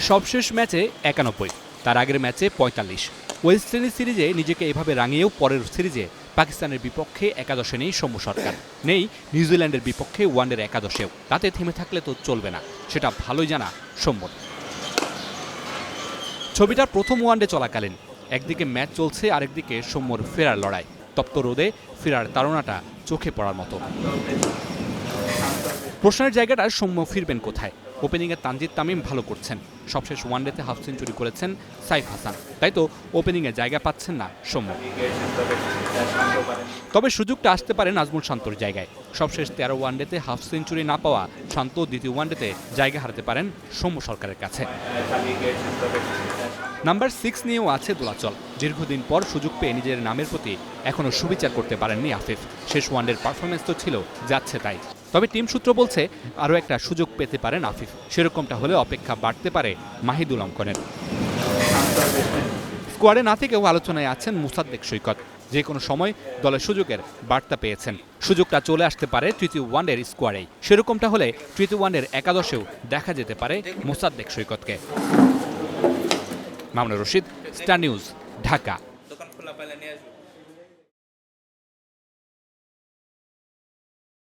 সবশেষ ম্যাচে 91, তার আগের ম্যাচে 45। ওয়েস্ট ইন্ডিজ সিরিজে নিজেকে এভাবে রাঙিয়েও পরের সিরিজে পাকিস্তানের বিপক্ষে একাদশে নেই সৌম্য সরকার, নেই নিউজিল্যান্ডের বিপক্ষে ওয়ানডের একাদশেও। তাতে থেমে থাকলে তো চলবে না, সেটা ভালোই জানা সৌম্যর। ছবিটা প্রথম ওয়ানডে চলাকালীন, একদিকে ম্যাচ চলছে, আরেকদিকে সৌম্যর ফেরার লড়াই। তপ্ত রোদে ফেরার তাড়নাটা চোখে পড়ার মতো। প্রশ্নের জায়গাটা সৌম্য ফিরবেন কোথায়? ওপেনিংয়ে তানজিদ তামিম ভালো করছেন, সবশেষ ওয়ানডেতে হাফ সেঞ্চুরি করেছেন সাইফ হাসান, তাই তো ওপেনিংয়ে জায়গা পাচ্ছেন না সৌম্য। তবে সুযোগটা আসতে পারে নাজমুল শান্তর জায়গায়। সবশেষ 13 ওয়ানডেতে হাফ সেঞ্চুরি না পাওয়া শান্ত দ্বিতীয় ওয়ানডেতে জায়গা হারাতে পারেন সৌম্য সরকারের কাছে। নাম্বার 6 নিয়েও আছে দোলাচল। দীর্ঘদিন পর সুযোগ পেয়ে নিজের নামের প্রতি এখনও সুবিচার করতে পারেননি আফিফ। শেষ ওয়ানডের পারফরমেন্স তো ছিল যাচ্ছে তাই। তবে টিম সূত্র বলছে আরও একটা সুযোগ পেতে পারেন আফিফ। সেরকমটা হলে অপেক্ষা বাড়তে পারে মাহিদুল অঙ্কনের। স্কোয়াডে না থেকেও আলোচনায় আছেন মোসাদ্দেক সৈকত। যে কোনো সময় দলের সুযোগের বার্তা পেয়েছেন। সুযোগটা চলে আসতে পারে তৃতীয় ওয়ানডের স্কোয়াডেই। সেরকমটা হলে তৃতীয় ওয়ানডের একাদশেও দেখা যেতে পারে মোসাদ্দেক সৈকতকে। Mamunur Rashid, star news, Dhaka.